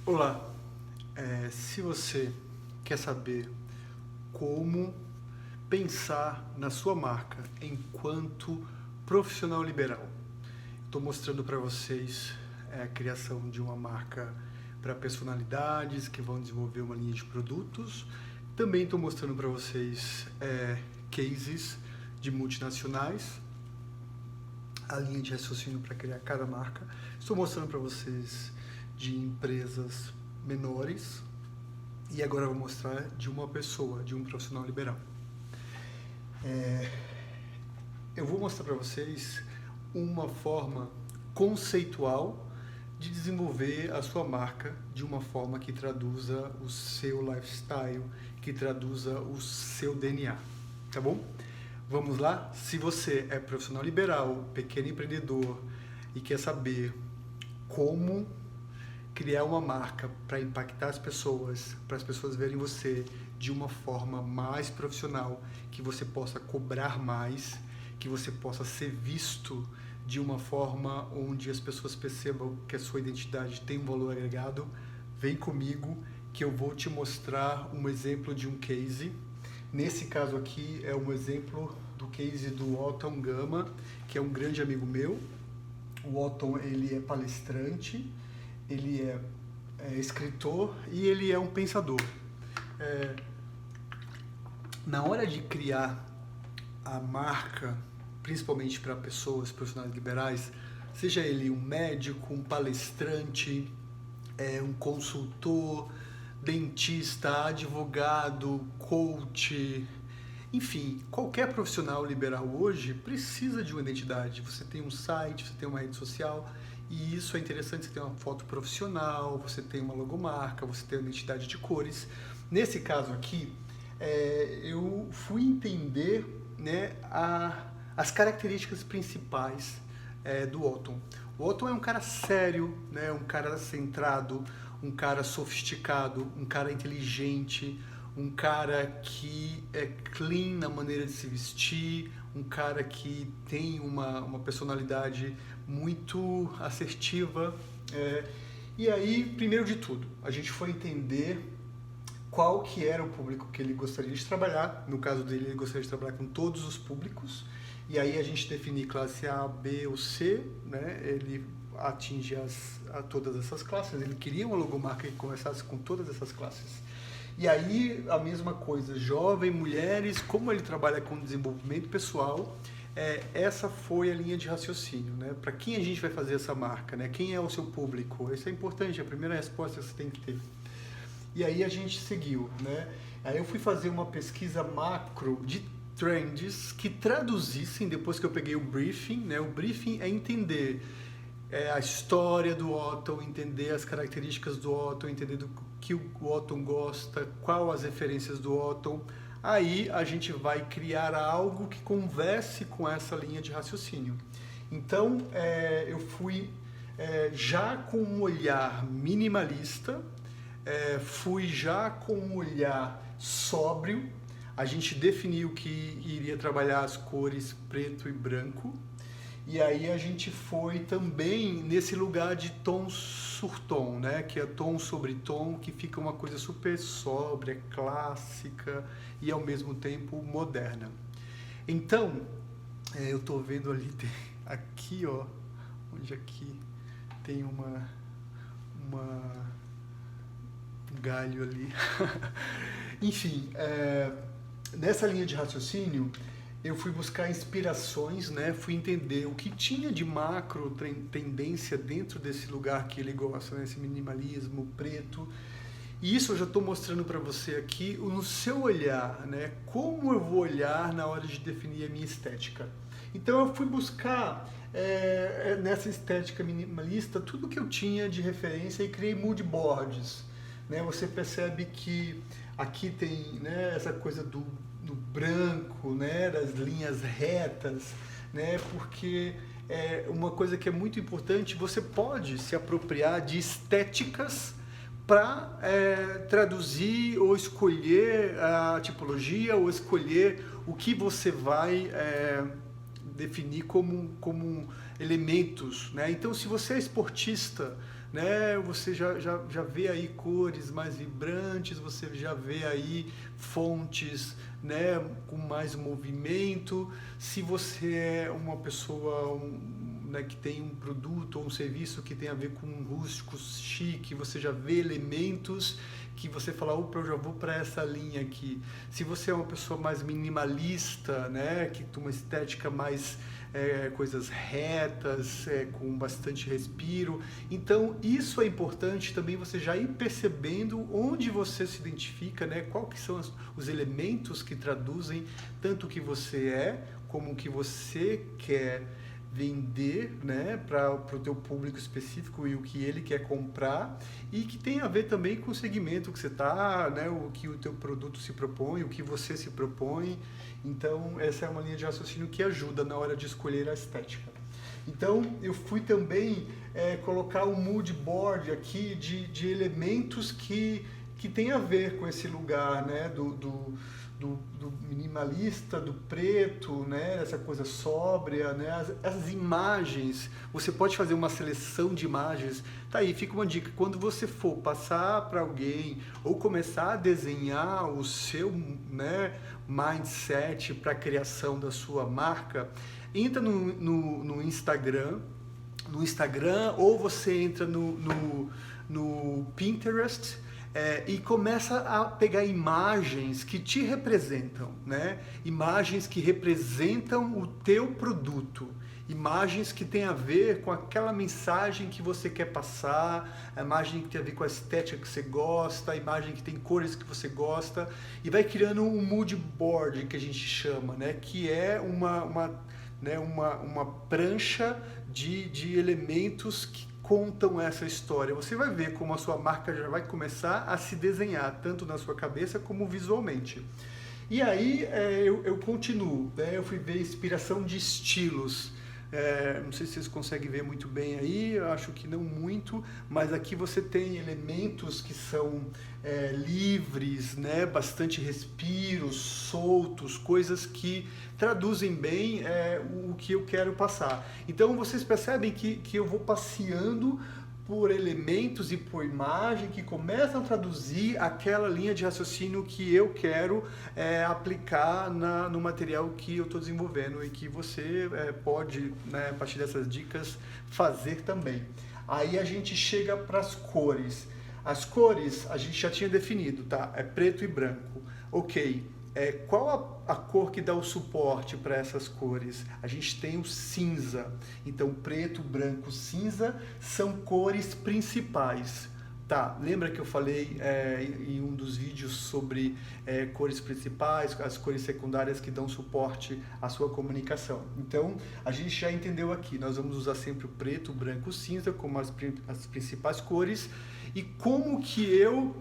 Olá, se você quer saber como pensar na sua marca enquanto profissional liberal, estou mostrando para vocês a criação de uma marca para personalidades que vão desenvolver uma linha de produtos. Também estou mostrando para vocês cases de multinacionais, a linha de raciocínio para criar cada marca. Estou mostrando para vocês de empresas menores e agora eu vou mostrar de uma pessoa, de um profissional liberal. Eu vou mostrar para vocês uma forma conceitual de desenvolver a sua marca de uma forma que traduza o seu lifestyle, que traduza o seu DNA, tá bom? Vamos lá? Se você é profissional liberal, pequeno empreendedor e quer saber como criar uma marca para impactar as pessoas, para as pessoas verem você de uma forma mais profissional, que você possa cobrar mais, que você possa ser visto de uma forma onde as pessoas percebam que a sua identidade tem um valor agregado, vem comigo que eu vou te mostrar um exemplo de um case. Nesse caso aqui é um exemplo do case do Otton Gama, que é um grande amigo meu. O Otton, ele é palestrante, ele é escritor e ele é um pensador. Na hora de criar a marca, principalmente para pessoas, profissionais liberais, seja ele um médico, um palestrante, um consultor, dentista, advogado, coach, enfim, qualquer profissional liberal hoje precisa de uma identidade. Você tem um site, você tem uma rede social, e isso é interessante, você tem uma foto profissional, você tem uma logomarca, você tem uma identidade de cores. Nesse caso aqui, eu fui entender, né, as características principais do Otton. O Otton é um cara sério, né, um cara centrado, um cara sofisticado, um cara inteligente, um cara que é clean na maneira de se vestir, um cara que tem uma personalidade muito assertiva. E aí, primeiro de tudo, a gente foi entender qual que era o público que ele gostaria de trabalhar. No caso dele, ele gostaria de trabalhar com todos os públicos. E aí a gente define classe A, B ou C, né? Ele atinge todas essas classes. Ele queria uma logomarca que conversasse com todas essas classes. E aí a mesma coisa, jovem, mulheres, como ele trabalha com desenvolvimento pessoal, essa foi a linha de raciocínio, né? Para quem a gente vai fazer essa marca, né? Quem é o seu público? Isso é importante, a primeira resposta que você tem que ter. E aí a gente seguiu, né? Aí eu fui fazer uma pesquisa macro de trends que traduzissem, depois que eu peguei o briefing, né? O briefing é entender a história do Otton, entender as características do Otton, entender do que o Otton gosta, qual as referências do Otton. Aí a gente vai criar algo que converse com essa linha de raciocínio. Então eu fui já com um olhar minimalista, fui já com um olhar sóbrio. A gente definiu que iria trabalhar as cores preto e branco. E aí a gente foi também nesse lugar de tom sur tom, né? Que é tom sobre tom, que fica uma coisa super sóbria, clássica e ao mesmo tempo moderna. Então, eu tô vendo ali, aqui ó, onde aqui tem um galho ali. Enfim, nessa linha de raciocínio, eu fui buscar inspirações, né? Fui entender o que tinha de macro tendência dentro desse lugar que ele gosta, né? Esse minimalismo preto. E isso eu já estou mostrando para você aqui no seu olhar, né? Como eu vou olhar na hora de definir a minha estética. Então eu fui buscar nessa estética minimalista tudo que eu tinha de referência e criei mood boards, né? Você percebe que aqui tem, né, essa coisa do branco, né, das linhas retas, né, porque uma coisa que é muito importante, você pode se apropriar de estéticas para traduzir ou escolher a tipologia ou escolher o que você vai definir como elementos, né? Então, se você é esportista, né? Você já vê aí cores mais vibrantes, você já vê aí fontes, né, com mais movimento. Se você é uma pessoa né, que tem um produto ou um serviço que tem a ver com um rústico chique, você já vê elementos que você fala, opa, eu já vou para essa linha aqui. Se você é uma pessoa mais minimalista, né, que tem uma estética mais coisas retas, com bastante respiro, então isso é importante também você já ir percebendo onde você se identifica, né, quais que são os elementos que traduzem tanto o que você é, como o que você quer vender, né, para o teu público específico e o que ele quer comprar, e que tem a ver também com o segmento que você está, né, o que o teu produto se propõe, o que você se propõe. Então essa é uma linha de raciocínio que ajuda na hora de escolher a estética. Então eu fui também colocar um mood board aqui de elementos que tem a ver com esse lugar, né, do minimalista, do preto, né, essa coisa sóbria, né, as imagens. Você pode fazer uma seleção de imagens. Tá aí, fica uma dica. Quando você for passar para alguém ou começar a desenhar o seu, né, mindset para a criação da sua marca, entra no Instagram, ou você entra no Pinterest, e começa a pegar imagens que te representam, né? Imagens que representam o teu produto, imagens que tem a ver com aquela mensagem que você quer passar, a imagem que tem a ver com a estética que você gosta, a imagem que tem cores que você gosta, e vai criando um mood board que a gente chama, né? Que é uma prancha de elementos que contam essa história. Você vai ver como a sua marca já vai começar a se desenhar, tanto na sua cabeça como visualmente. E aí eu continuo, né? Eu fui ver inspiração de estilos. Não sei se vocês conseguem ver muito bem aí, eu acho que não muito, mas aqui você tem elementos que são livres, né? Bastante respiros, soltos, coisas que traduzem bem o que eu quero passar. Então vocês percebem que eu vou passeando por elementos e por imagem que começam a traduzir aquela linha de raciocínio que eu quero aplicar no material que eu estou desenvolvendo e que você pode, né, a partir dessas dicas, fazer também. Aí a gente chega para as cores. As cores a gente já tinha definido, tá? É preto e branco. Ok. Qual a cor que dá o suporte para essas cores? A gente tem o cinza. Então, preto, branco, cinza são cores principais. Tá, lembra que eu falei em um dos vídeos sobre cores principais, as cores secundárias que dão suporte à sua comunicação. Então, a gente já entendeu aqui, nós vamos usar sempre o preto, o branco, o cinza como as principais cores. E como que eu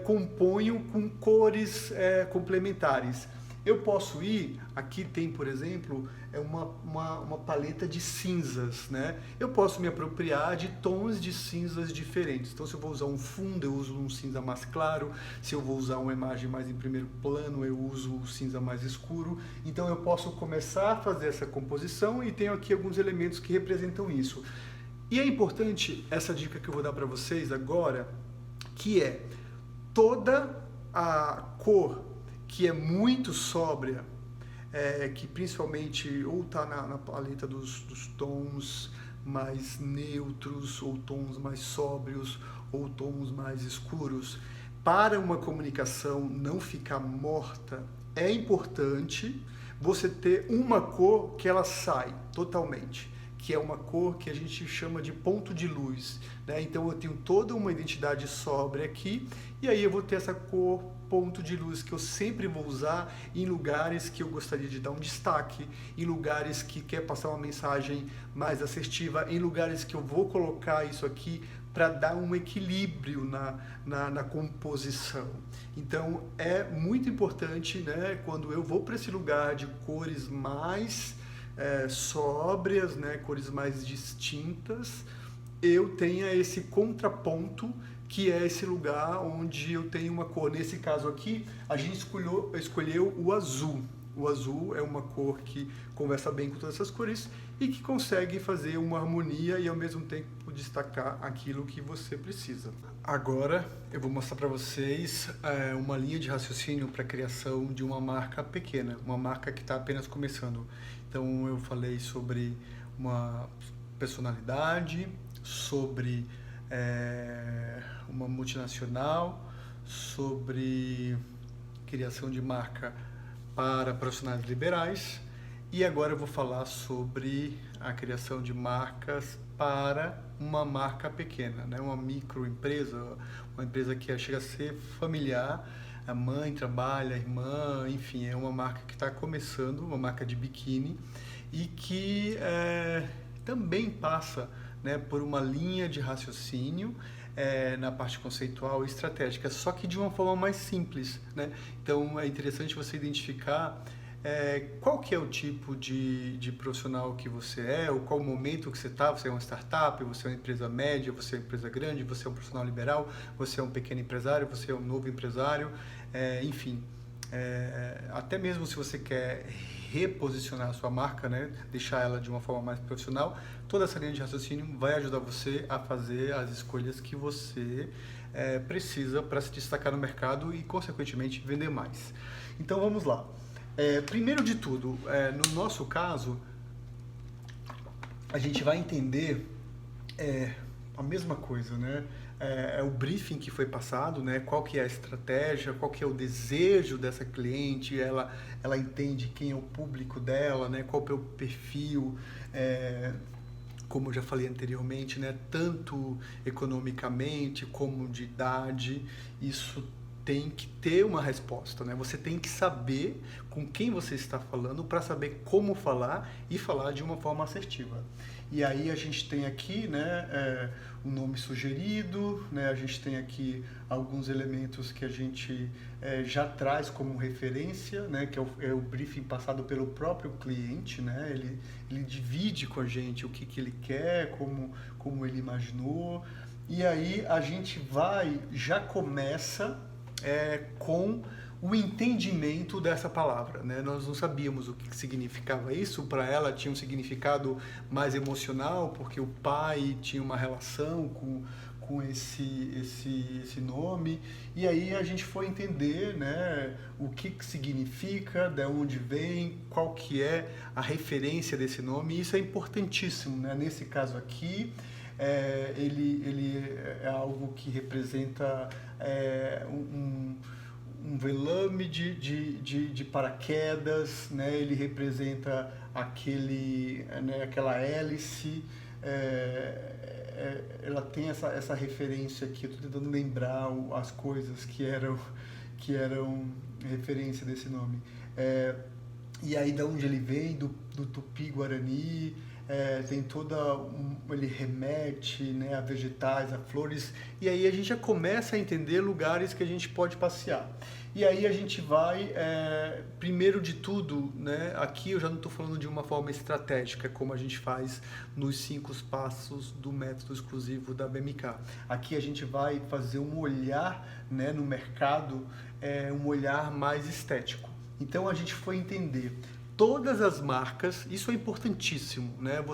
componho com cores complementares? Eu posso ir, aqui tem, por exemplo, uma paleta de cinzas, né? Eu posso me apropriar de tons de cinzas diferentes. Então, se eu vou usar um fundo, eu uso um cinza mais claro. Se eu vou usar uma imagem mais em primeiro plano, eu uso o cinza mais escuro. Então, eu posso começar a fazer essa composição e tenho aqui alguns elementos que representam isso. E é importante essa dica que eu vou dar para vocês agora, que é toda a cor que é muito sóbria, que principalmente ou está na paleta dos tons mais neutros, ou tons mais sóbrios, ou tons mais escuros, para uma comunicação não ficar morta, é importante você ter uma cor que ela sai totalmente, que é uma cor que a gente chama de ponto de luz, né? Então eu tenho toda uma identidade sóbria aqui, e aí eu vou ter essa cor ponto de luz que eu sempre vou usar em lugares que eu gostaria de dar um destaque, em lugares que quer passar uma mensagem mais assertiva, em lugares que eu vou colocar isso aqui para dar um equilíbrio na composição. Então é muito importante, né, quando eu vou para esse lugar de cores mais sóbrias, né, cores mais distintas, eu tenha esse contraponto, que é esse lugar onde eu tenho uma cor. Nesse caso aqui, a gente escolheu o azul. O azul é uma cor que conversa bem com todas essas cores e que consegue fazer uma harmonia e ao mesmo tempo destacar aquilo que você precisa. Agora eu vou mostrar para vocês uma linha de raciocínio para a criação de uma marca pequena, uma marca que está apenas começando. Então eu falei sobre uma personalidade, sobre uma multinacional, sobre criação de marca para profissionais liberais e agora eu vou falar sobre a criação de marcas para uma marca pequena, né? Uma microempresa, uma empresa que chega a ser familiar, a mãe trabalha, a irmã, enfim, é uma marca que está começando, uma marca de biquíni e que também passa, né, por uma linha de raciocínio na parte conceitual e estratégica, só que de uma forma mais simples, né? Então é interessante você identificar qual que é o tipo de profissional que você é, ou qual o momento que você está, você é uma startup, você é uma empresa média, você é uma empresa grande, você é um profissional liberal, você é um pequeno empresário, você é um novo empresário, enfim. Até mesmo se você quer reposicionar a sua marca, né, deixar ela de uma forma mais profissional, toda essa linha de raciocínio vai ajudar você a fazer as escolhas que você precisa para se destacar no mercado e, consequentemente, vender mais. Então, vamos lá. Primeiro de tudo, no nosso caso, a gente vai entender a mesma coisa, né? É o briefing que foi passado, né? Qual que é a estratégia, qual que é o desejo dessa cliente, ela entende quem é o público dela, né? Qual que é o perfil, como eu já falei anteriormente, né? Tanto economicamente como de idade, isso tem que ter uma resposta, né? Você tem que saber com quem você está falando para saber como falar e falar de uma forma assertiva. E aí a gente tem aqui, né, o nome sugerido, né, a gente tem aqui alguns elementos que a gente já traz como referência, né, que é o briefing passado pelo próprio cliente, né, ele divide com a gente o que ele quer, como ele imaginou, e aí a gente já começa com o entendimento dessa palavra, né? Nós não sabíamos o que significava isso, para ela tinha um significado mais emocional, porque o pai tinha uma relação com esse nome, e aí a gente foi entender, né, o que significa, de onde vem, qual que é a referência desse nome, e isso é importantíssimo, né? Nesse caso aqui, ele é algo que representa um velame de paraquedas, né? Ele representa aquela hélice, ela tem essa referência aqui, eu estou tentando lembrar as coisas que eram referência desse nome. E aí, de onde ele vem, do Tupi-Guarani, tem ele remete, né, a vegetais, a flores, e aí a gente já começa a entender lugares que a gente pode passear. E aí a gente vai, primeiro de tudo, né, aqui eu já não estou falando de uma forma estratégica, como a gente faz nos 5 passos do método exclusivo da BMK. Aqui a gente vai fazer um olhar, né, no mercado, um olhar mais estético. Então a gente foi entender todas as marcas, isso é importantíssimo, né?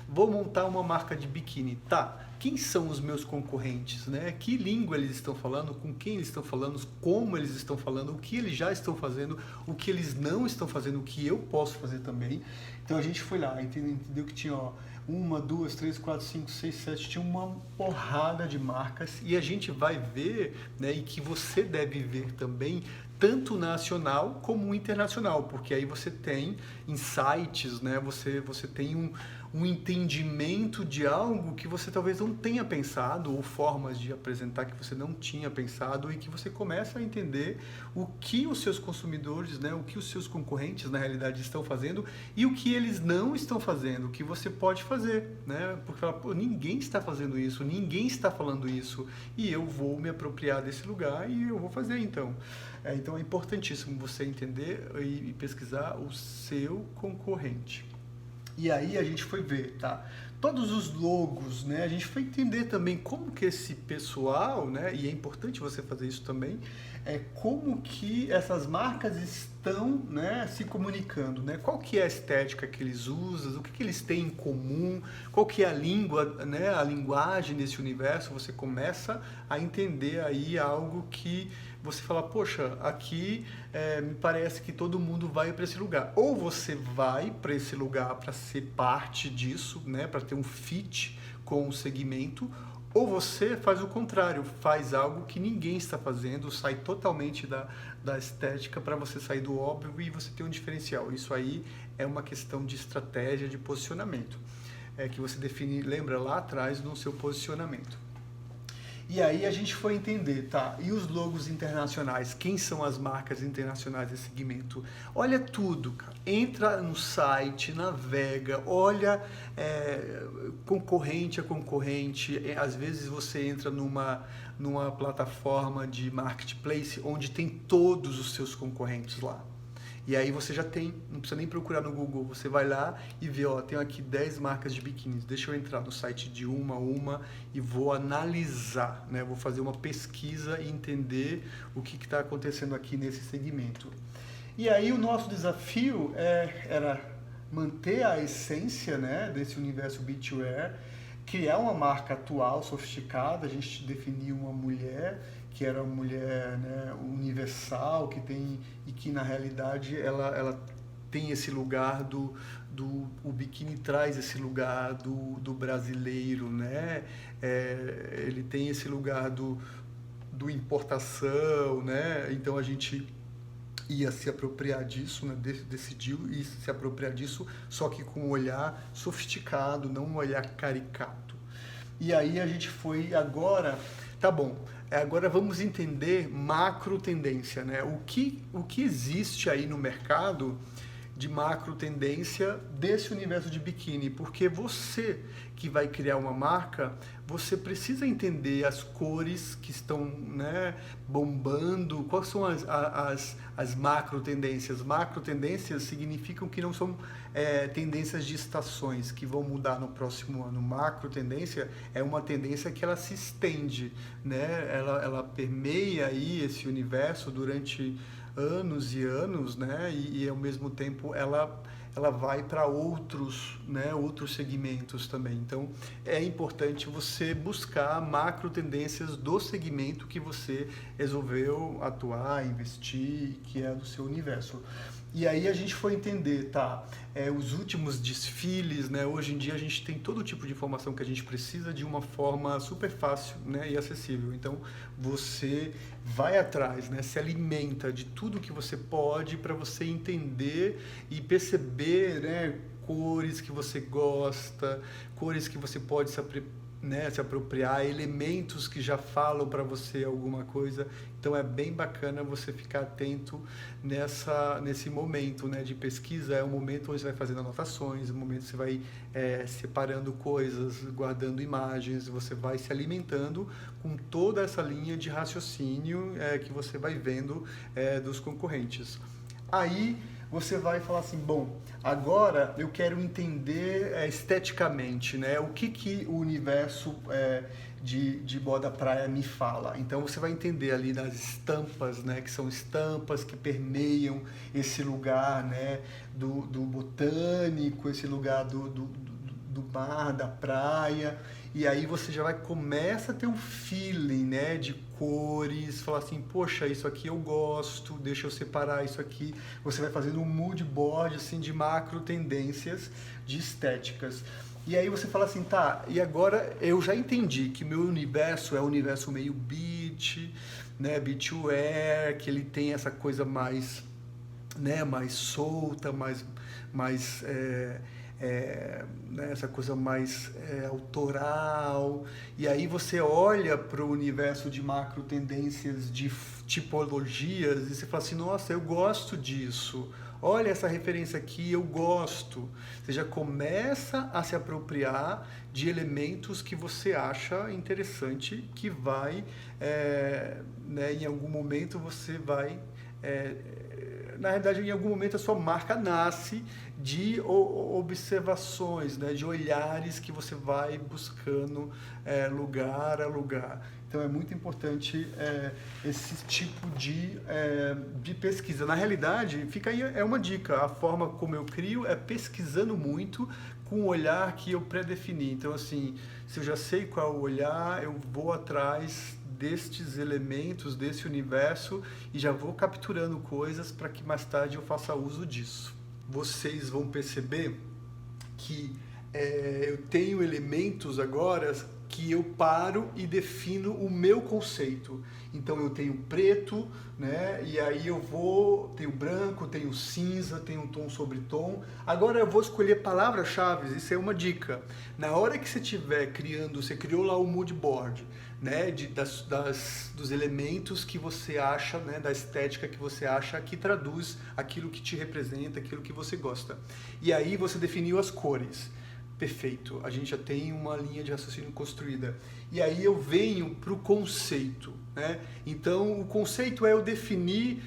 Vou montar uma marca de biquíni, tá? Quem são os meus concorrentes, né? Que língua eles estão falando, com quem eles estão falando, como eles estão falando, o que eles já estão fazendo, o que eles não estão fazendo, o que eu posso fazer também. Então a gente foi lá, entendeu que tinha 1, 2, 3, 4, 5, 6, 7, tinha uma porrada de marcas e a gente vai ver, né, e que você deve ver também, tanto nacional como internacional, porque aí você tem insights, né? Você tem um entendimento de algo que você talvez não tenha pensado, ou formas de apresentar que você não tinha pensado, e que você começa a entender o que os seus consumidores, né, o que os seus concorrentes na realidade estão fazendo e o que eles não estão fazendo, o que você pode fazer, né? Porque fala, pô, ninguém está fazendo isso, ninguém está falando isso, e eu vou me apropriar desse lugar e eu vou fazer então. Então é importantíssimo você entender e pesquisar o seu concorrente. E aí a gente foi ver, tá? Todos os logos, né? A gente foi entender também como que esse pessoal, né? E é importante você fazer isso também, como que essas marcas estão, né, se comunicando, né? Qual que é a estética que eles usam, o que que eles têm em comum, qual que é a língua, né, a linguagem desse universo. Você começa a entender aí algo que você fala, poxa, aqui me parece que todo mundo vai para esse lugar. Ou você vai para esse lugar para ser parte disso, né, para ter um fit com o segmento, ou você faz o contrário, faz algo que ninguém está fazendo, sai totalmente da estética para você sair do óbvio e você ter um diferencial. Isso aí é uma questão de estratégia, de posicionamento, que você define, lembra lá atrás, no seu posicionamento. E aí a gente foi entender, tá? E os logos internacionais? Quem são as marcas internacionais desse segmento? Olha tudo, cara. Entra no site, navega, olha concorrente a concorrente. Às vezes você entra numa plataforma de marketplace onde tem todos os seus concorrentes lá. E aí você já tem, não precisa nem procurar no Google, você vai lá e vê, ó, tenho aqui 10 marcas de biquínis, deixa eu entrar no site de uma a uma e vou analisar, né? Vou fazer uma pesquisa e entender o que está acontecendo aqui nesse segmento. E aí o nosso desafio era manter a essência, né, desse universo beachwear, criar uma marca atual, sofisticada. A gente definiu uma mulher que era uma mulher, né, universal, que tem, e que na realidade ela tem esse lugar o biquíni traz esse lugar do brasileiro, né? Ele tem esse lugar do importação, né? Então a gente ia se apropriar disso, né? Decidiu ir se apropriar disso, só que com um olhar sofisticado, não um olhar caricato. E aí a gente foi agora, tá bom, agora vamos entender macro tendência, né? O que existe aí no mercado de macro tendência desse universo de biquíni, porque você que vai criar uma marca, você precisa entender as cores que estão, né, bombando, quais são as macro tendências. Macro tendências significam que não são tendências de estações que vão mudar no próximo ano. Macro tendência é uma tendência que ela se estende, né? Ela permeia aí esse universo durante anos e anos, né? E ao mesmo tempo ela vai para outros, né, outros segmentos também. Então é importante você buscar macro tendências do segmento que você resolveu atuar, investir, que é do seu universo. E aí a gente foi entender, tá, os últimos desfiles, né, hoje em dia a gente tem todo tipo de informação que a gente precisa de uma forma super fácil, né, e acessível. Então você vai atrás, né, se alimenta de tudo que você pode para você entender e perceber, né, cores que você gosta, cores que você pode se apropriar, elementos que já falam para você alguma coisa. Então é bem bacana você ficar atento nesse momento, né, de pesquisa. É o momento onde você vai fazendo anotações, o momento que você vai separando coisas, guardando imagens, você vai se alimentando com toda essa linha de raciocínio que você vai vendo dos concorrentes. Aí você vai falar assim, bom, agora eu quero entender esteticamente, né, o que o universo de moda praia me fala. Então você vai entender ali das estampas, né, que são estampas que permeiam esse lugar, né, do botânico, esse lugar do mar, da praia. E aí você já começa a ter um feeling, né, de cores, falar assim, poxa, isso aqui eu gosto, deixa eu separar isso aqui. Você vai fazendo um mood board assim, de macro tendências, de estéticas. E aí você fala assim, tá, e agora eu já entendi que meu universo é um universo meio beach, né, beachwear, que ele tem essa coisa mais, né, mais solta, mais né, essa coisa mais autoral. E aí você olha para o universo de macro tendências, de tipologias, e você fala assim, nossa, eu gosto disso. Olha essa referência aqui, eu gosto. Você já começa a se apropriar de elementos que você acha interessante, que vai, né, em algum momento você vai na realidade, em algum momento a sua marca nasce de observações, né, de olhares que você vai buscando lugar a lugar. Então é muito importante esse tipo de pesquisa. Na realidade, fica aí uma dica, a forma como eu crio é pesquisando muito com o olhar que eu predefini. Então assim, se eu já sei qual é o olhar, eu vou atrás destes elementos, desse universo e já vou capturando coisas para que mais tarde eu faça uso disso. Vocês vão perceber que eu tenho elementos agora que eu paro e defino o meu conceito. Então eu tenho preto, né? E aí tenho branco, tenho cinza, tenho tom sobre tom. Agora eu vou escolher palavras-chave, isso é uma dica. Na hora que você estiver criando, você criou lá o mood board, né? Dos elementos que você acha, né? Da estética que você acha que traduz aquilo que te representa, aquilo que você gosta. E aí você definiu as cores. Perfeito, a gente já tem uma linha de raciocínio construída. E aí eu venho para o conceito, né? Então o conceito é eu definir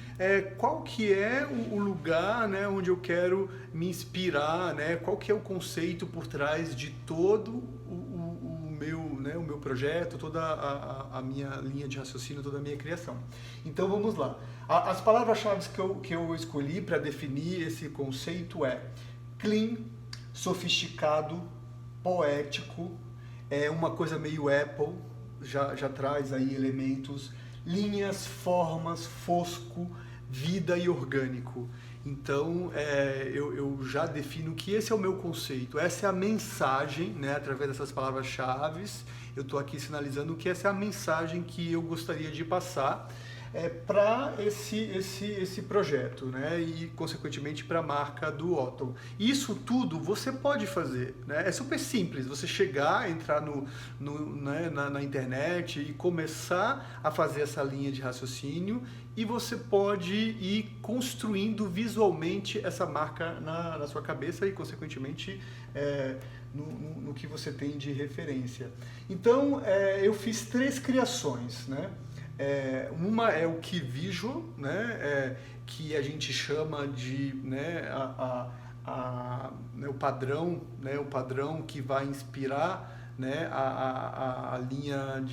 qual que é o lugar, né, onde eu quero me inspirar, né? Qual que é o conceito por trás de todo o meu projeto, toda a minha linha de raciocínio, toda a minha criação. Então vamos lá. As palavras-chave que eu escolhi para definir esse conceito é clean, sofisticado, poético, é uma coisa meio Apple, já traz aí elementos, linhas, formas, fosco, vida e orgânico. Então, eu já defino que esse é o meu conceito, essa é a mensagem, né, através dessas palavras-chave, eu estou aqui sinalizando que essa é a mensagem que eu gostaria de passar para esse projeto, né? E consequentemente para a marca do Otton. Isso tudo você pode fazer, né? É super simples, você chegar, entrar na internet e começar a fazer essa linha de raciocínio e você pode ir construindo visualmente essa marca na sua cabeça e consequentemente no que você tem de referência. Então eu fiz 3 criações, né? Uma é o Key Visual, né, que a gente chama de, né, o padrão que vai inspirar, né, a linha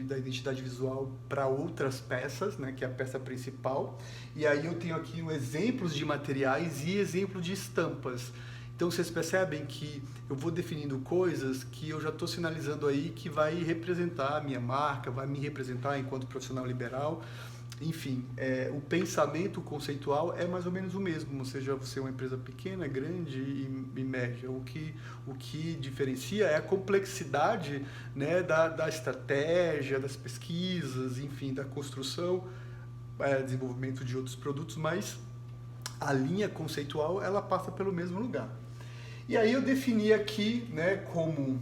da identidade visual para outras peças, né, que é a peça principal. E aí eu tenho aqui exemplos de materiais e exemplo de estampas. Então vocês percebem que eu vou definindo coisas que eu já estou sinalizando aí que vai representar a minha marca, vai me representar enquanto profissional liberal. Enfim, o pensamento conceitual é mais ou menos o mesmo, seja você uma empresa pequena, grande e média. O que diferencia é a complexidade, né, da estratégia, das pesquisas, enfim, da construção, desenvolvimento de outros produtos, mas a linha conceitual ela passa pelo mesmo lugar. E aí eu defini aqui, né, como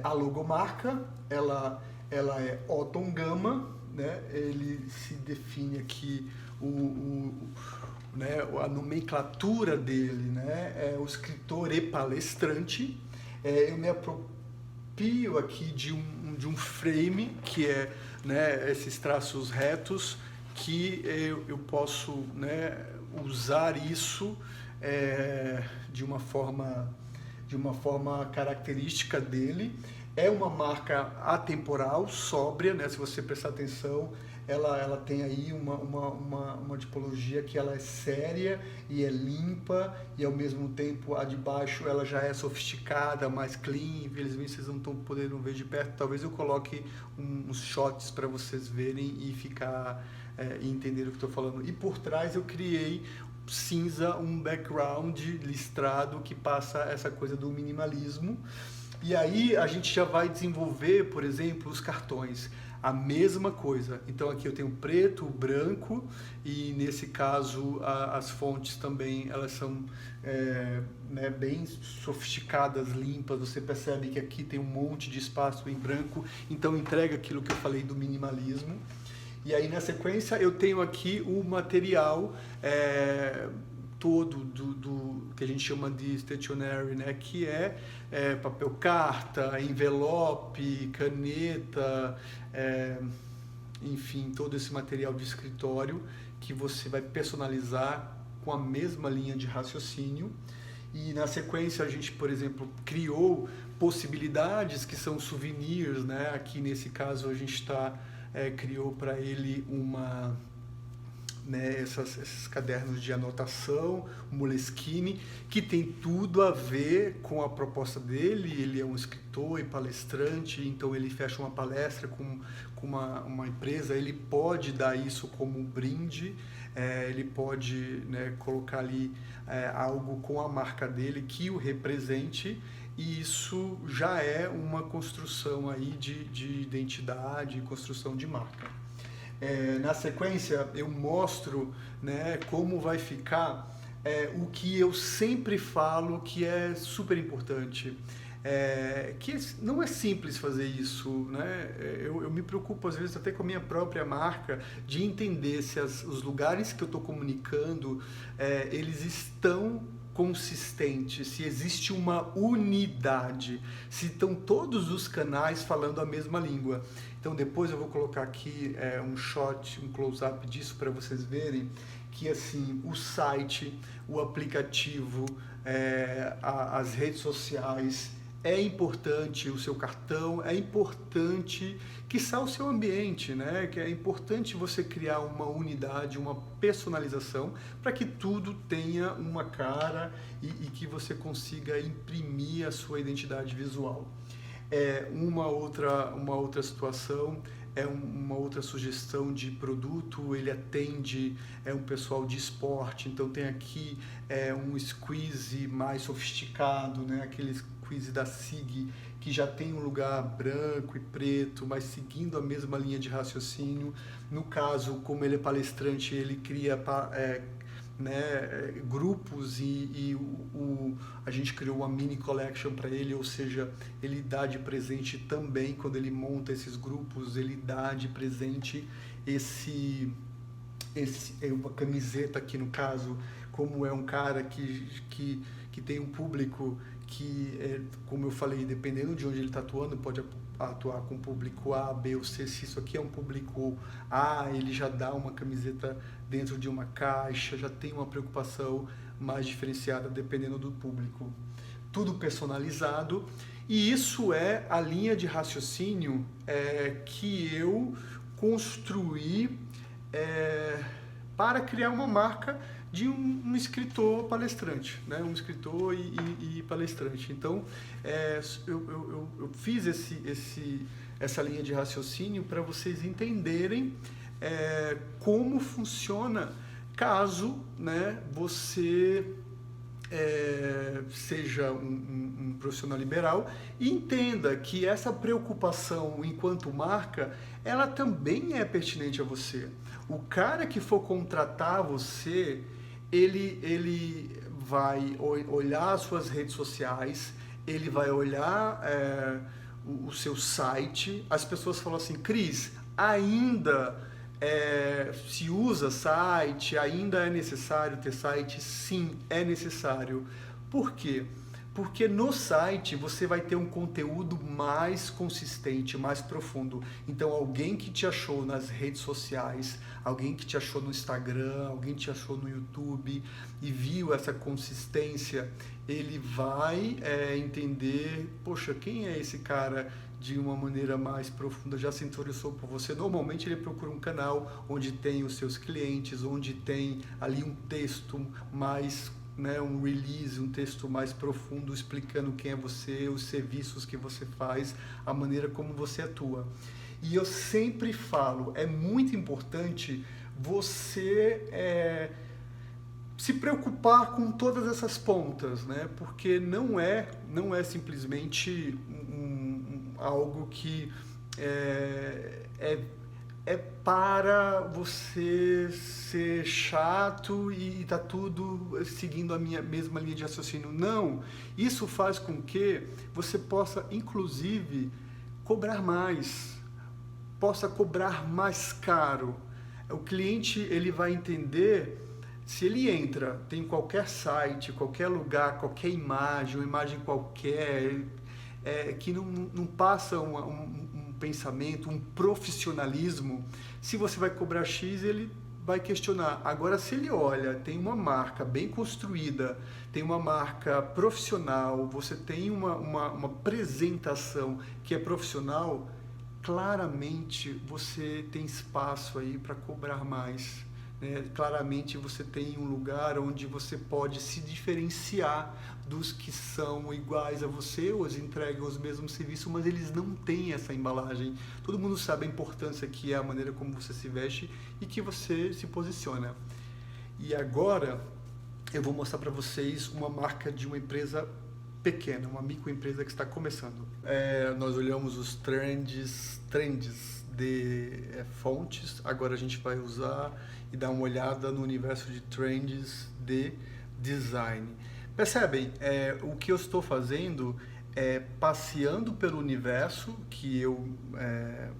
a logomarca, ela é Otton Gama, né, ele se define aqui né, a nomenclatura dele, né, é o escritor e palestrante. Eu me aproprio aqui de um frame, que é, né, esses traços retos, que eu posso, né, usar isso de uma forma característica dele. É uma marca atemporal, sóbria, né? Se você prestar atenção, ela tem aí uma tipologia que ela é séria e é limpa, e ao mesmo tempo a de baixo ela já é sofisticada, mais clean. Infelizmente vocês não estão podendo ver de perto, talvez eu coloque uns shots para vocês verem e ficar e entender o que estou falando. E por trás eu criei cinza, um background listrado que passa essa coisa do minimalismo. E aí a gente já vai desenvolver, por exemplo, os cartões. A mesma coisa. Então aqui eu tenho preto, branco e nesse caso as fontes também elas são né, bem sofisticadas, limpas. Você percebe que aqui tem um monte de espaço em branco, então entrega aquilo que eu falei do minimalismo. E aí na sequência eu tenho aqui o material todo do que a gente chama de stationery, né? Que é papel carta, envelope, caneta, enfim, todo esse material de escritório que você vai personalizar com a mesma linha de raciocínio. E na sequência a gente, por exemplo, criou possibilidades que são souvenirs, né? Aqui nesse caso a gente criou para ele né, esses cadernos de anotação, o Moleskine, que tem tudo a ver com a proposta dele. Ele é um escritor e palestrante, então ele fecha uma palestra com uma empresa, ele pode dar isso como um brinde, ele pode, né, colocar ali algo com a marca dele que o represente, e isso já é uma construção aí de identidade, construção de marca. Na sequência eu mostro, né, como vai ficar o que eu sempre falo que é super importante. Que não é simples fazer isso, né? Eu me preocupo às vezes até com a minha própria marca de entender se os lugares que eu estou comunicando eles estão consistentes, se existe uma unidade, se estão todos os canais falando a mesma língua. Então depois eu vou colocar aqui um shot, um close-up disso para vocês verem que assim o site, o aplicativo, as redes sociais, é importante o seu cartão, é importante quiçá o seu ambiente, né? Que é importante você criar uma unidade, uma personalização para que tudo tenha uma cara e que você consiga imprimir a sua identidade visual. Uma outra situação, uma outra sugestão de produto, ele atende um pessoal de esporte, então tem aqui um squeeze mais sofisticado, né? Aquele squeeze da SIG, que já tem um lugar branco e preto, mas seguindo a mesma linha de raciocínio. No caso, como ele é palestrante, ele cria né, grupos e a gente criou uma mini collection para ele, ou seja, ele dá de presente também, quando ele monta esses grupos, ele dá de presente uma camiseta aqui no caso, como é um cara que tem um público que, como eu falei, dependendo de onde ele está atuando, pode atuar com público A, B ou C. Se isso aqui é um público A, ele já dá uma camiseta dentro de uma caixa, já tem uma preocupação mais diferenciada dependendo do público. Tudo personalizado, e isso é a linha de raciocínio que eu construí para criar uma marca de um escritor palestrante, né? Um escritor e palestrante. Então, eu fiz essa linha de raciocínio para vocês entenderem como funciona caso, né, você seja um profissional liberal e entenda que essa preocupação enquanto marca, ela também é pertinente a você. O cara que for contratar você, ele vai olhar as suas redes sociais, ele vai olhar o seu site. As pessoas falam assim: Cris, ainda se usa site? Ainda é necessário ter site? Sim, é necessário. Por quê? Porque no site você vai ter um conteúdo mais consistente, mais profundo. Então, alguém que te achou nas redes sociais, alguém que te achou no Instagram, alguém que te achou no YouTube e viu essa consistência, ele vai entender, poxa, quem é esse cara de uma maneira mais profunda, já se interessou por você. Normalmente ele procura um canal onde tem os seus clientes, onde tem ali um texto mais, né, um release, um texto mais profundo explicando quem é você, os serviços que você faz, a maneira como você atua. E eu sempre falo, é muito importante você se preocupar com todas essas pontas, né? Porque não é simplesmente algo que é para você ser chato e tá tudo seguindo a minha mesma linha de raciocínio. Não, isso faz com que você possa, inclusive, cobrar mais, possa cobrar mais caro. O cliente, ele vai entender, se ele entra, tem qualquer site, qualquer lugar, qualquer imagem, uma imagem qualquer, que não passa um pensamento, um profissionalismo, se você vai cobrar X, ele vai questionar. Agora, se ele olha, tem uma marca bem construída, tem uma marca profissional, você tem uma apresentação que é profissional, claramente você tem espaço aí para cobrar mais. Né? Claramente você tem um lugar onde você pode se diferenciar dos que são iguais a você, ou entregam os mesmos serviços, mas eles não têm essa embalagem. Todo mundo sabe a importância que é a maneira como você se veste e que você se posiciona. E agora eu vou mostrar para vocês uma marca de uma empresa pequena, uma microempresa que está começando. Nós olhamos os trends de fontes, agora a gente vai usar e dar uma olhada no universo de trends de design. Percebem? O que eu estou fazendo é passeando pelo universo, que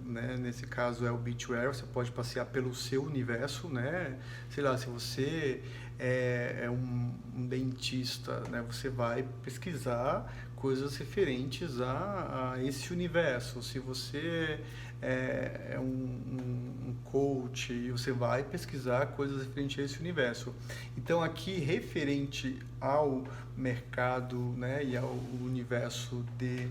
né, nesse caso é o beachwear, você pode passear pelo seu universo, né? Sei lá, se você é um dentista, né? Você vai pesquisar coisas referentes a esse universo. Se você é um coach, você vai pesquisar coisas referentes a esse universo. Então aqui, referente ao mercado, né, e ao universo de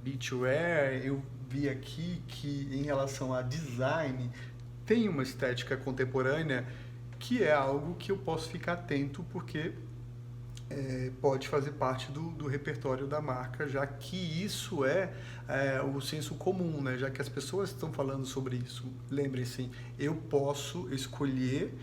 beachwear, eu vi aqui que em relação a design, tem uma estética contemporânea que é algo que eu posso ficar atento, porque pode fazer parte do repertório da marca, já que isso é o senso comum, né? Já que as pessoas estão falando sobre isso. Lembrem-se, eu posso escolher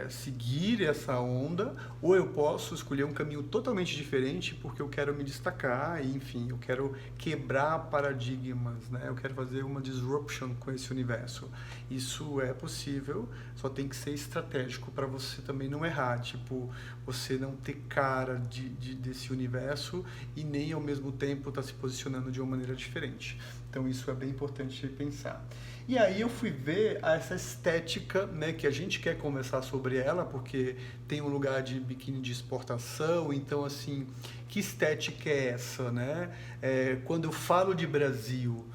seguir essa onda, ou eu posso escolher um caminho totalmente diferente porque eu quero me destacar, e, enfim, eu quero quebrar paradigmas, né? Eu quero fazer uma disruption com esse universo. Isso é possível, só tem que ser estratégico para você também não errar, tipo, você não ter cara desse universo e nem ao mesmo tempo estar se posicionando de uma maneira diferente. Então isso é bem importante pensar. E aí eu fui ver essa estética, né, que a gente quer conversar sobre ela, porque tem um lugar de biquíni de exportação, então assim, que estética é essa, né? Quando eu falo de Brasil,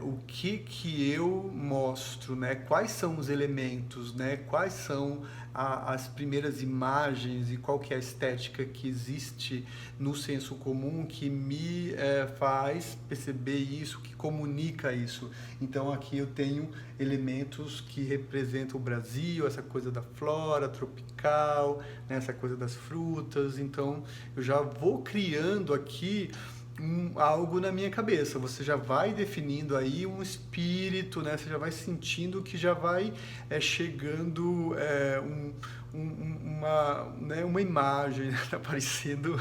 o que eu mostro, né? Quais são os elementos, né? Quais são as primeiras imagens e qual que é a estética que existe no senso comum que me faz perceber isso, que comunica isso. Então aqui eu tenho elementos que representam o Brasil, essa coisa da flora tropical, né? Essa coisa das frutas, então eu já vou criando aqui algo na minha cabeça, você já vai definindo aí um espírito, né? Você já vai sentindo que já vai chegando uma imagem, né? Tá aparecendo,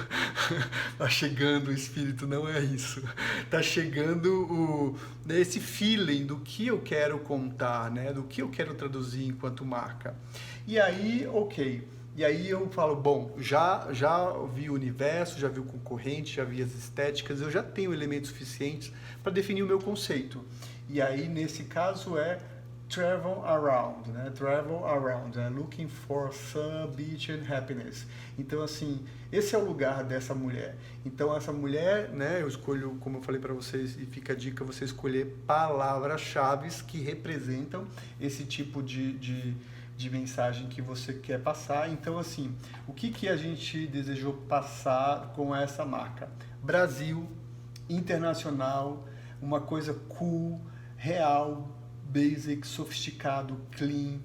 tá chegando o espírito, não é isso, tá chegando esse feeling do que eu quero contar, né? Do que eu quero traduzir enquanto marca. E aí, ok. E aí eu falo, bom, já vi o universo, já vi o concorrente, já vi as estéticas, eu já tenho elementos suficientes para definir o meu conceito. E aí, nesse caso, é travel around, né? Travel around, né? Looking for sun, beach and happiness. Então, assim, esse é o lugar dessa mulher. Então, essa mulher, né? Eu escolho, como eu falei para vocês, e fica a dica, você escolher palavras-chave que representam esse tipo de mensagem que você quer passar. Então, assim, o que a gente desejou passar com essa marca? Brasil, internacional, uma coisa cool, real, basic, sofisticado, clean,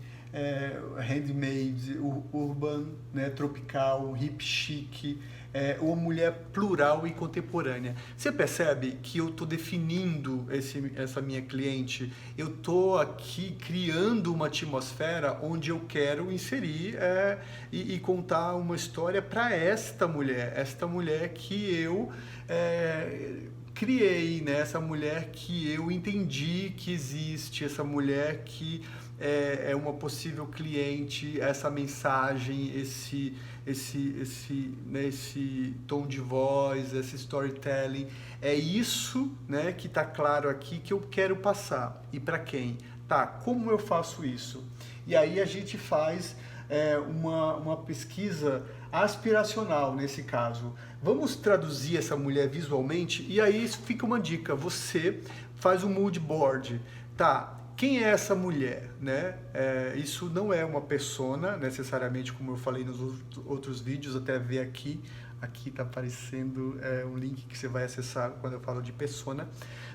handmade, urban, né, tropical, hip chic, uma mulher plural e contemporânea. Você percebe que eu estou definindo essa minha cliente, eu estou aqui criando uma atmosfera onde eu quero inserir e contar uma história para esta mulher que eu criei, né? Essa mulher que eu entendi que existe, essa mulher que é uma possível cliente, essa mensagem, esse tom de voz, esse storytelling, é isso, né, que está claro aqui que eu quero passar. E para quem? Tá, como eu faço isso? E aí a gente faz uma pesquisa aspiracional nesse caso. Vamos traduzir essa mulher visualmente e aí fica uma dica, você faz um mood board, tá? quem é essa mulher, né? Isso não é uma persona, necessariamente, como eu falei nos outros vídeos, até ver aqui. Aqui está aparecendo um link que você vai acessar quando eu falo de persona.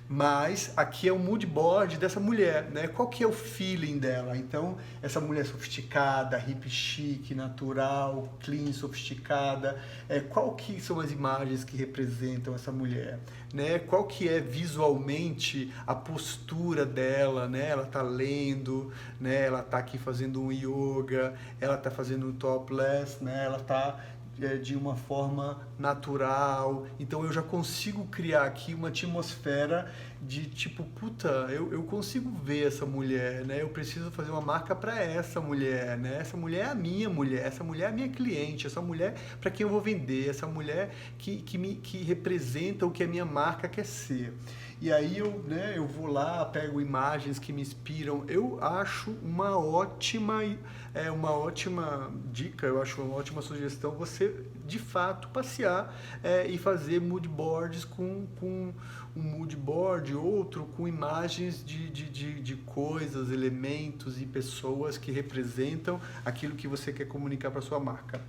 Mas aqui é o mood board dessa mulher, né? Qual que é o feeling dela? Então, essa mulher sofisticada, hippie chique, natural, clean, sofisticada. Qual que são as imagens que representam essa mulher? Né? Qual que é visualmente a postura dela, né? Ela tá lendo, né? Ela tá aqui fazendo um yoga, ela tá fazendo um topless, né? Ela tá de uma forma natural. Então eu já consigo criar aqui uma atmosfera de tipo, puta, eu consigo ver essa mulher, né? Eu preciso fazer uma marca para essa mulher, né? Essa mulher é a minha mulher, essa mulher é a minha cliente, essa mulher para quem eu vou vender, essa mulher que representa o que a minha marca quer ser. E aí eu vou lá, pego imagens que me inspiram. Eu acho uma ótima dica, eu acho uma ótima sugestão você, de fato, passear e fazer mood boards com um mood board, outro com imagens de coisas, elementos e pessoas que representam aquilo que você quer comunicar para sua marca.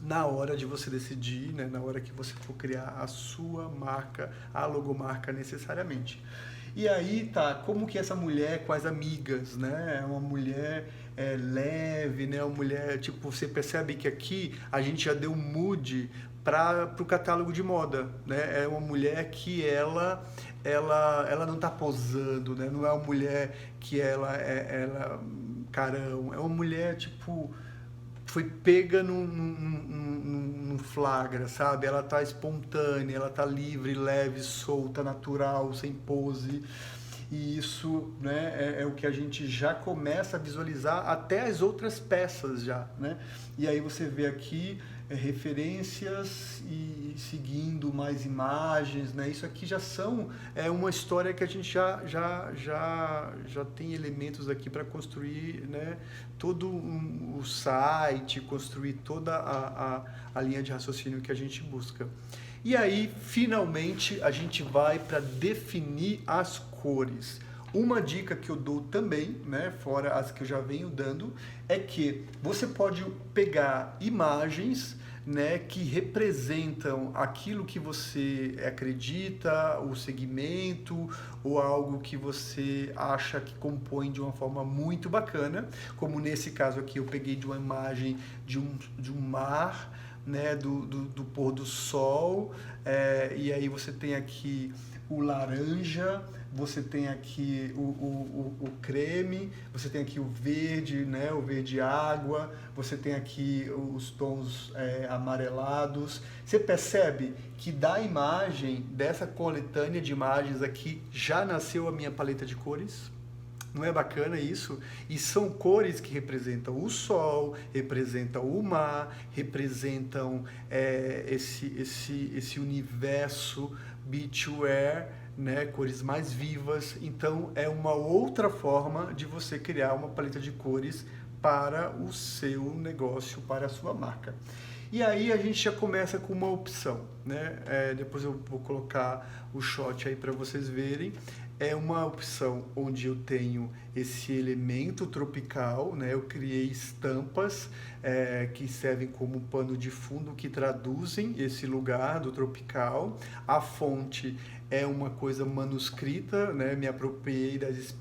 Na hora de você decidir, né, na hora que você for criar a sua marca, a logomarca necessariamente. E aí tá, como que essa mulher com as amigas, né? É uma mulher leve, né? Uma mulher, tipo, você percebe que aqui a gente já deu mood para o catálogo de moda, né? É uma mulher que ela não está posando, né? Não é uma mulher que ela carão, é uma mulher tipo foi pega num flagra, sabe? Ela tá espontânea, ela tá livre, leve, solta, natural, sem pose. E isso, né, é o que a gente já começa a visualizar até as outras peças já, né? E aí você vê aqui referências e seguindo mais imagens, né? Isso aqui já são uma história que a gente já tem elementos aqui para construir, né? Todo o site, construir toda a linha de raciocínio que a gente busca. E aí, finalmente, a gente vai para definir as cores. Uma dica que eu dou também, né, fora as que eu já venho dando, é que você pode pegar imagens, né, que representam aquilo que você acredita, o segmento ou algo que você acha que compõe de uma forma muito bacana, como nesse caso aqui eu peguei de uma imagem de um mar, né, do pôr do sol, e aí você tem aqui o laranja, você tem aqui o creme, você tem aqui o verde, né, o verde água, você tem aqui os tons amarelados. Você percebe que da imagem, dessa coletânea de imagens aqui, já nasceu a minha paleta de cores? Não é bacana isso? E são cores que representam o sol, representam o mar, representam esse universo beachwear, né? Cores mais vivas. Então é uma outra forma de você criar uma paleta de cores para o seu negócio, para a sua marca. E aí a gente já começa com uma opção, né? Depois eu vou colocar o shot aí para vocês verem. É uma opção onde eu tenho esse elemento tropical, né? Eu criei estampas que servem como pano de fundo, que traduzem esse lugar do tropical. A fonte é uma coisa manuscrita, né? Me apropriei das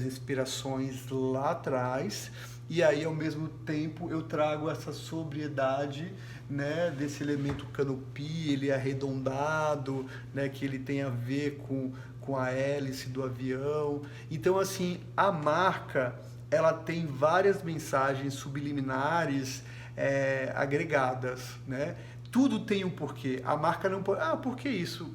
inspirações lá atrás. E aí, ao mesmo tempo, eu trago essa sobriedade, né, desse elemento canopy, ele é arredondado, né, que ele tem a ver com a hélice do avião. Então, assim, a marca, ela tem várias mensagens subliminares agregadas, né? Tudo tem um porquê. A marca não pode... por que isso?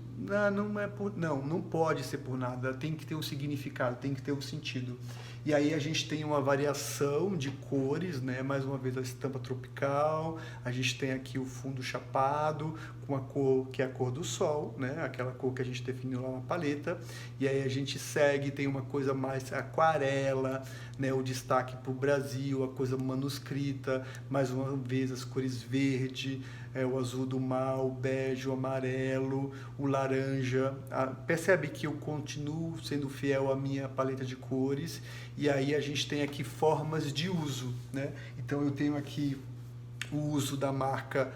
Não pode ser por nada. Tem que ter um significado, tem que ter um sentido. E aí a gente tem uma variação de cores, né? Mais uma vez a estampa tropical, a gente tem aqui o fundo chapado, com a cor que é a cor do sol, né? Aquela cor que a gente definiu lá na paleta. E aí a gente segue, tem uma coisa mais aquarela, né? O destaque para o Brasil, a coisa manuscrita, mais uma vez as cores verde, o azul do mar, o bege, o amarelo, o laranja laranja. Percebe que eu continuo sendo fiel à minha paleta de cores, e aí a gente tem aqui formas de uso, né? Então eu tenho aqui o uso da marca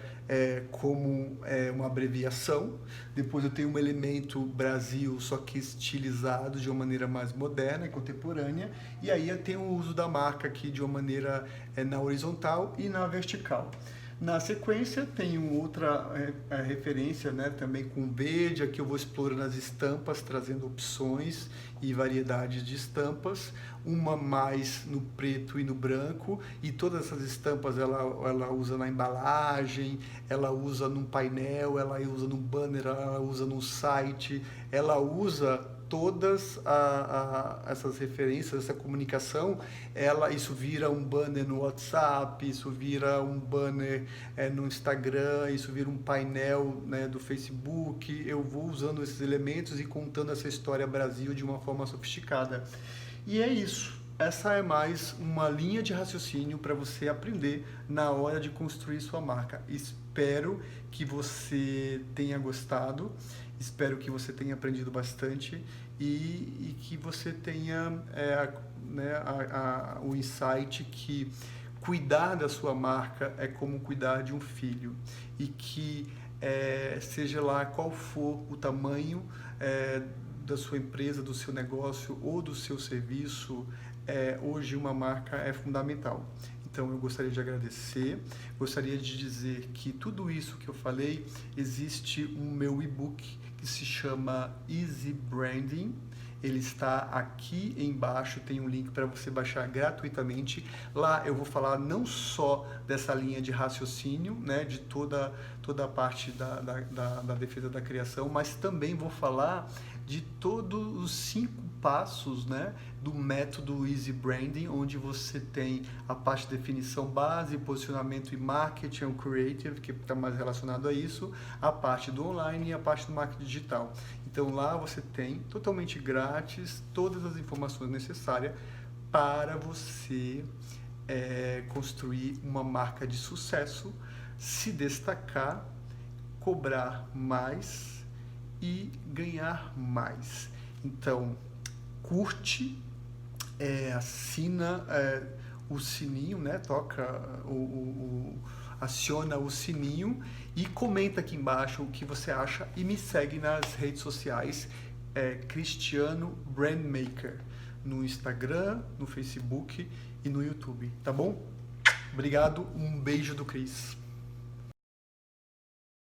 como uma abreviação. Depois eu tenho um elemento Brasil, só que estilizado de uma maneira mais moderna e contemporânea. E aí eu tenho o uso da marca aqui de uma maneira na horizontal e na vertical. Na sequência, tenho outra referência, né, também com verde. Aqui eu vou explorando as estampas, trazendo opções e variedades de estampas. Uma mais no preto e no branco. E todas essas estampas ela usa na embalagem, ela usa num painel, ela usa num banner, ela usa num site, ela usa todas essas referências, essa comunicação, isso vira um banner no WhatsApp, isso vira um banner no Instagram, isso vira um painel, né, do Facebook. Eu vou usando esses elementos e contando essa história Brasil de uma forma sofisticada. E é isso. Essa é mais uma linha de raciocínio para você aprender na hora de construir sua marca. Espero que você tenha gostado, espero que você tenha aprendido bastante e que você tenha o insight que cuidar da sua marca é como cuidar de um filho, e que seja lá qual for o tamanho da sua empresa, do seu negócio ou do seu serviço, hoje uma marca é fundamental. Então eu gostaria de agradecer, gostaria de dizer que tudo isso que eu falei, existe um meu e-book que se chama Easy Branding. Ele está aqui embaixo, tem um link para você baixar gratuitamente. Lá eu vou falar não só dessa linha de raciocínio, né, de toda a parte da defesa da criação, mas também vou falar de todos os 5 passos, né, do método Easy Branding, onde você tem a parte de definição base, posicionamento e marketing, o creative, que está mais relacionado a isso, a parte do online e a parte do marketing digital. Então lá você tem, totalmente grátis, todas as informações necessárias para você construir uma marca de sucesso, se destacar, cobrar mais e ganhar mais. Então, curte, assina o sininho, né? Aciona o sininho e comenta aqui embaixo o que você acha e me segue nas redes sociais, Cristiano Brandmaker, no Instagram, no Facebook e no YouTube, tá bom? Obrigado, um beijo do Cris.